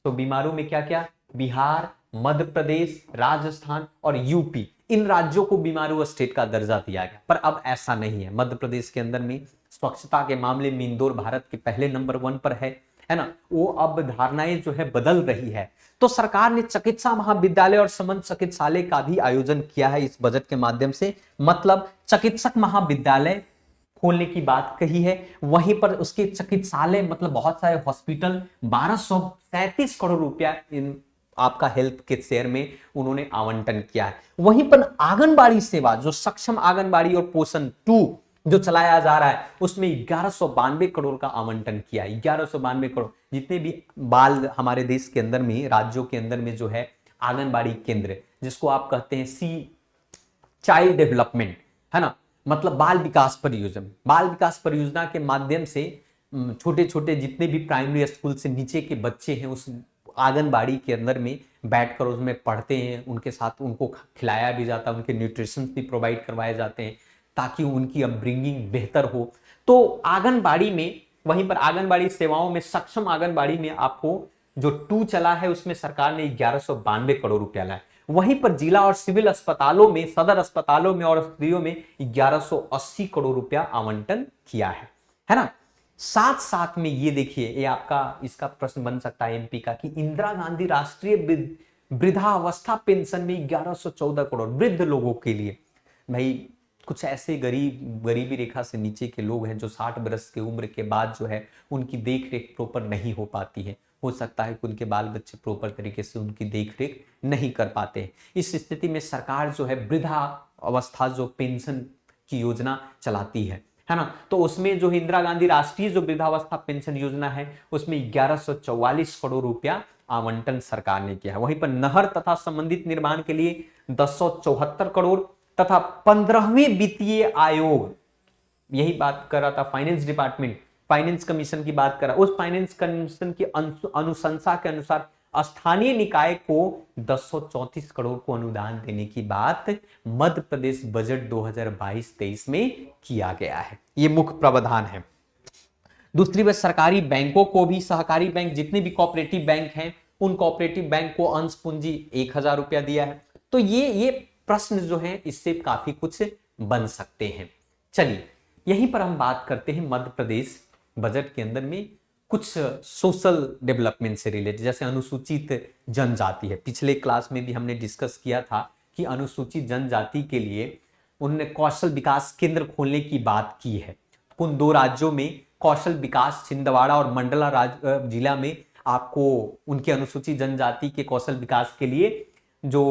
तो बीमारू में क्या क्या, बिहार, मध्य प्रदेश, राजस्थान और यूपी, इन राज्यों को बीमारू स्टेट का दर्जा दिया गया। पर अब ऐसा नहीं है। मध्य प्रदेश के अंदर में स्वच्छता के मामले में इंदौर भारत के पहले नंबर 1 पर है ना। वो अब धारणाएं जो है बदल रही है। तो सरकार ने चिकित्सा महाविद्यालय और समन्वित चिकित्सालय का भी आयोजन किया है इस बजट के माध्यम से। मतलब चिकित्सक महाविद्यालय खोलने की बात कही है, वहीं पर उसके चिकित्सालय मतलब बहुत सारे हॉस्पिटल, 1237 करोड़ रुपया इन आपका हेल्थ के शेयर में उन्होंने आवंटन किया है। वहीं पर आंगनबाड़ी सेवा, जो सक्षम आंगनबाड़ी और पोषण 2 जो चलाया जा रहा है, उसमें 1192 करोड़ का आवंटन किया है। 1192 करोड़। जितने भी बाल हमारे देश के अंदर में, राज्यों के अंदर में जो है आंगनबाड़ी केंद्र, जिसको आप कहते हैं चाइल्ड डेवलपमेंट, है ना, मतलब बाल विकास परियोजना। बाल विकास परियोजना के माध्यम से छोटे छोटे जितने भी प्राइमरी स्कूल से नीचे के बच्चे हैं, उस आंगनबाड़ी के अंदर में बैठकर उसमें पढ़ते हैं, उनके साथ उनको खिलाया भी जाता है, उनके न्यूट्रिशन भी प्रोवाइड करवाए जाते हैं ताकि उनकी अपब्रिंगिंग बेहतर हो। तो आंगनबाड़ी में, वहीं पर आंगनबाड़ी सेवाओं में, सक्षम आंगनबाड़ी में आपको जो 2 चला है उसमें सरकार ने 1192 करोड़ रुपया लाया। वहीं पर जिला और सिविल अस्पतालों में, सदर अस्पतालों में और स्त्रियों में 1180 करोड़ रुपया आवंटन किया है ना। साथ साथ में ये देखिए, ये आपका इसका प्रश्न बन सकता है एमपी का, कि इंदिरा गांधी राष्ट्रीय वृद्धावस्था पेंशन में 1114 करोड़ वृद्ध लोगों के लिए। भाई कुछ ऐसे गरीबी रेखा से नीचे के लोग हैं जो 60 वर्ष की उम्र के बाद जो है उनकी देख रेख प्रॉपर नहीं हो पाती है। हो सकता है कि उनके बाल बच्चे प्रॉपर तरीके से उनकी देख रेख नहीं कर पाते हैं। इस स्थिति में सरकार जो है वृद्धा अवस्था जो पेंशन की योजना चलाती है ना, तो उसमें जो इंदिरा गांधी राष्ट्रीय जो वृद्धावस्था पेंशन योजना है उसमें 1144 करोड़ रुपया आवंटन सरकार ने किया है। वहीं पर नहर तथा संबंधित निर्माण के लिए 1074 करोड़ तथा 15वें वित्तीय आयोग, यही बात कर रहा था फाइनेंस डिपार्टमेंट, फाइनेंस कमीशन की बात कर रहा, उस फाइनेंस कमीशन की अनुशंसा के अनुसार स्थानीय निकाय को 234 करोड़ को अनुदान देने की बात मध्य प्रदेश बजट 2022-23 में किया गया है। ये मुख्य प्रावधान है। दूसरी बात, सरकारी बैंकों को भी, सहकारी बैंक जितने भी कोऑपरेटिव बैंक हैं उन कोऑपरेटिव बैंक को अंश पूंजी 1000 रुपया दिया है। तो ये प्रश्न जो है इससे काफी कुछ बन सकते हैं। चलिए यहीं पर हम बात करते हैं मध्य प्रदेश बजट के अंदर में कुछ सोशल डेवलपमेंट से रिलेटेड, जैसे अनुसूचित जनजाति है। पिछले क्लास में भी हमने डिस्कस किया था कि अनुसूचित जनजाति के लिए उन्होंने कौशल विकास केंद्र खोलने की बात की है। उन 2 राज्यों में कौशल विकास, छिंदवाड़ा और मंडला जिला में आपको उनके अनुसूचित जनजाति के कौशल विकास के लिए जो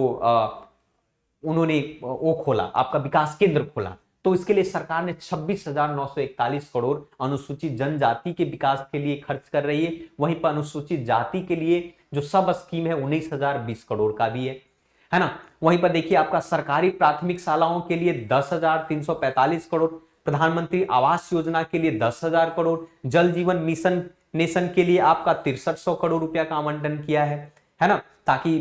उन्होंने वो खोला, आपका विकास केंद्र खोला। तो इसके लिए सरकार ने 26,941 करोड़ अनुसूचित जनजाति के विकास के लिए खर्च कर रही है। वहीं पर अनुसूचित जाति के लिए जो सब स्कीम है 19,020 करोड़ का भी है ना। वहीं पर देखिए आपका सरकारी प्राथमिक शालाओं के लिए 10,345 करोड़, प्रधानमंत्री आवास योजना के लिए 10,000 करोड़, जल जीवन मिशन नेशन के लिए आपका 6300 करोड़ रुपया का आवंटन किया है ना, ताकि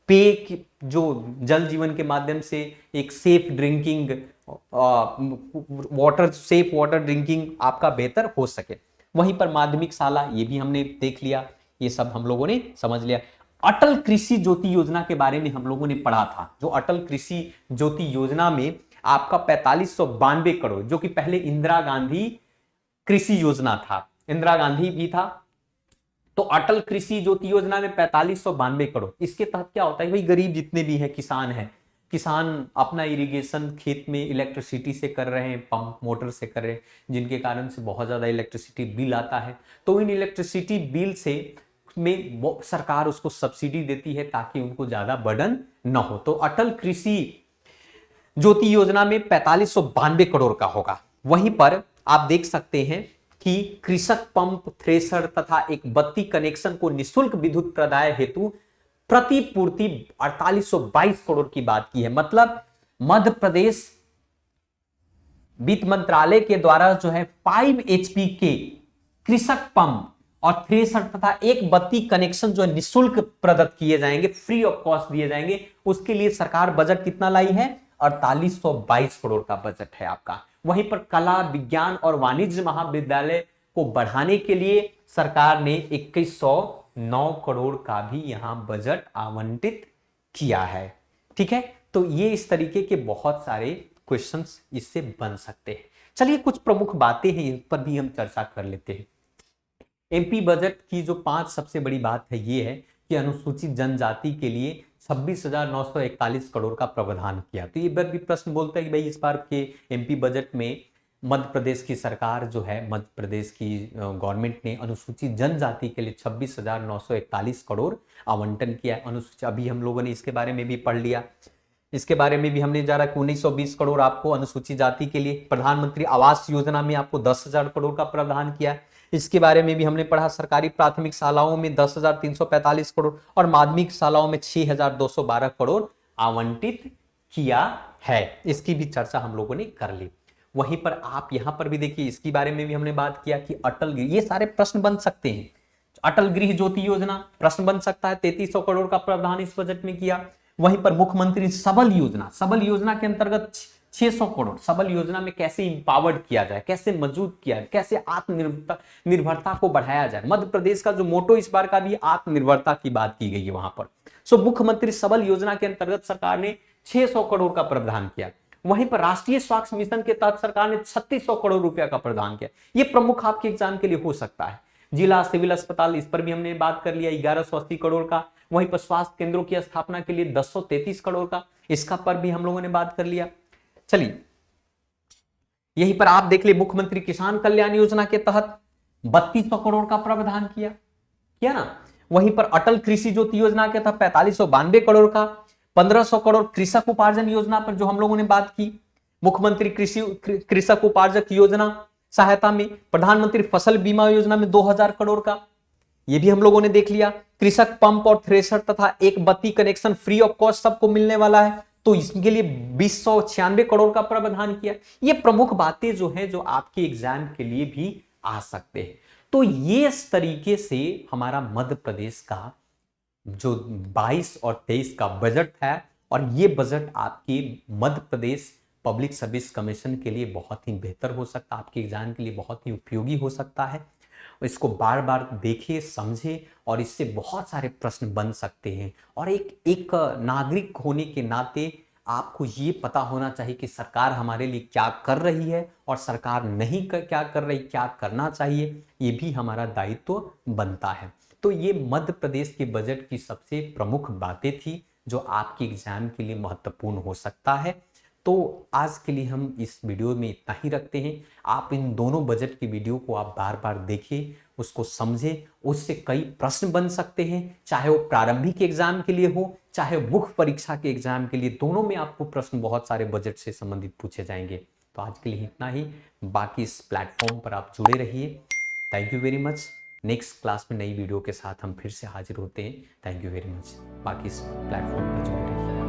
पे जो जल जीवन के माध्यम से एक safe drinking safe water drinking आपका बेहतर हो सके। वहीं पर माध्यमिक शाला, ये भी हमने देख लिया, ये सब हम लोगों ने समझ लिया। अटल कृषि ज्योति योजना के बारे में हम लोगों ने पढ़ा था। जो अटल कृषि ज्योति योजना में आपका 4592 करोड़, जो कि पहले इंदिरा गांधी कृषि योजना था, इंदिरा गांधी भी था, तो अटल कृषि ज्योति योजना में 4592 करोड़। इसके तहत क्या होता है भाई, गरीब जितने भी हैं किसान अपना इरिगेशन खेत में इलेक्ट्रिसिटी से कर रहे हैं, पंप मोटर से कर रहे हैं, जिनके कारण से बहुत ज्यादा इलेक्ट्रिसिटी बिल आता है। तो इन इलेक्ट्रिसिटी बिल से में सरकार उसको सब्सिडी देती है ताकि उनको ज्यादा बर्डन न हो। तो अटल कृषि ज्योति योजना में 4592 करोड़ का होगा। वहीं पर आप देख सकते हैं कि कृषक पंप, थ्रेशर तथा एक बत्ती कनेक्शन को निःशुल्क विद्युत प्रदाय हेतु प्रतिपूर्ति 4822 करोड़ की बात की है। मतलब मध्य प्रदेश वित्त मंत्रालय के द्वारा जो है 5 HP के कृषक पंप और थ्रेशर तथा एक बत्ती कनेक्शन जो है निःशुल्क प्रदत्त किए जाएंगे, फ्री ऑफ कॉस्ट दिए जाएंगे। उसके लिए सरकार बजट कितना लाई है, 4822 करोड़ का बजट है आपका। वहीं पर कला, विज्ञान और वाणिज्य महाविद्यालय को बढ़ाने के लिए सरकार ने 2109 करोड़ का भी यहां बजट आवंटित किया है। ठीक है, तो ये इस तरीके के बहुत सारे क्वेश्चंस इससे बन सकते हैं। चलिए कुछ प्रमुख बातें हैं, इन पर भी हम चर्चा कर लेते हैं। एमपी बजट की जो 5 सबसे बड़ी बात है ये है कि अनुसूचित जनजाति के लिए 26,941 करोड़ का प्रावधान किया। तो ये बार भी प्रश्न बोलता है कि भाई इस बार के एमपी बजट में मध्य प्रदेश की सरकार जो है, मध्य प्रदेश की गवर्नमेंट ने अनुसूचित जनजाति के लिए 26,941 करोड़ आवंटन किया। अनुसूचित, अभी हम लोगों ने इसके बारे में भी पढ़ लिया, इसके बारे में भी हमने जाना कि 1920 करोड़ आपको अनुसूचित जाति के लिए। प्रधानमंत्री आवास योजना में आपको 10,000 करोड़ का प्रावधान किया, इसके बारे में भी हमने पढ़ा। सरकारी प्राथमिक शालाओं में 10,345 करोड़ और माध्यमिक शालाओं में 6,212 करोड़ आवंटित किया है। इसकी भी चर्चा हम लोगों ने कर ली। वहीं पर आप यहां पर भी देखिए, इसके बारे में भी हमने बात किया कि अटल गृह, ये सारे प्रश्न बन सकते हैं। अटल गृह ज्योति योजना प्रश्न बन सकता है, 3300 करोड़ का प्रावधान इस बजट में किया। वहीं पर मुख्यमंत्री सबल योजना के अंतर्गत 600 करोड़, सबल योजना में कैसे इंपावर्ड किया जाए, कैसे मजबूत किया जाए, कैसे आत्मनिर्भरता को बढ़ाया जाए। मध्य प्रदेश का जो मोटो इस बार का भी आत्मनिर्भरता की बात की गई है वहां पर। सो मुख्यमंत्री सबल योजना के अंतर्गत सरकार ने 600 करोड़ का प्रावधान किया। वहीं पर राष्ट्रीय स्वास्थ्य मिशन के तहत सरकार ने 3600 करोड़ रुपया का प्रदान किया। ये प्रमुख आपके एग्जाम के लिए हो सकता है। जिला सिविल अस्पताल, इस पर भी हमने बात कर लिया, 1180 करोड़ का। वहीं पर स्वास्थ्य केंद्रों की स्थापना के लिए 1033 करोड़ का, इसका पर भी हम लोगों ने बात कर लिया। चलिए यहीं पर आप देख ले, मुख्यमंत्री किसान कल्याण योजना के तहत 3200 करोड़ का प्रावधान किया ना। वहीं पर अटल कृषि ज्योति योजना के तहत 4592 करोड़ का, 1500 करोड़ कृषक उपार्जन योजना पर जो हम लोगों ने बात की, मुख्यमंत्री कृषक उपार्जक योजना सहायता में, प्रधानमंत्री फसल बीमा योजना में 2000 करोड़ का, ये भी हम लोगों ने देख लिया। कृषक पंप और थ्रेशर तथा एक बत्ती कनेक्शन फ्री ऑफ कॉस्ट सबको मिलने वाला है, तो इसके लिए 296 करोड़ का प्रावधान किया। ये प्रमुख बातें जो है जो आपके एग्जाम के लिए भी आ सकते हैं। तो ये इस तरीके से हमारा मध्य प्रदेश का जो 22 और 23 का बजट है, और ये बजट आपके Madhya Pradesh public service commission के लिए बहुत ही बेहतर हो सकता है, आपके एग्जाम के लिए बहुत ही उपयोगी हो सकता है। इसको बार बार देखिए, समझे, और इससे बहुत सारे प्रश्न बन सकते हैं। और एक नागरिक होने के नाते आपको ये पता होना चाहिए कि सरकार हमारे लिए क्या कर रही है और सरकार नहीं क्या कर रही, क्या करना चाहिए, ये भी हमारा दायित्व बनता है। तो ये मध्य प्रदेश के बजट की सबसे प्रमुख बातें थी जो आपके एग्जाम के लिए महत्वपूर्ण हो सकता है। तो आज के लिए हम इस वीडियो में इतना ही रखते हैं। आप इन दोनों बजट की वीडियो को आप बार बार देखिए, उसको समझें, उससे कई प्रश्न बन सकते हैं, चाहे वो प्रारंभिक एग्जाम के लिए हो, चाहे मुख्य परीक्षा के एग्जाम के लिए, दोनों में आपको प्रश्न बहुत सारे बजट से संबंधित पूछे जाएंगे। तो आज के लिए इतना ही, बाकी इस प्लेटफॉर्म पर आप जुड़े रहिए। Thank you very much. Next class में नई वीडियो के साथ हम फिर से हाजिर होते हैं। Thank you very much. बाकी इस प्लेटफॉर्म पर जुड़े रहिए।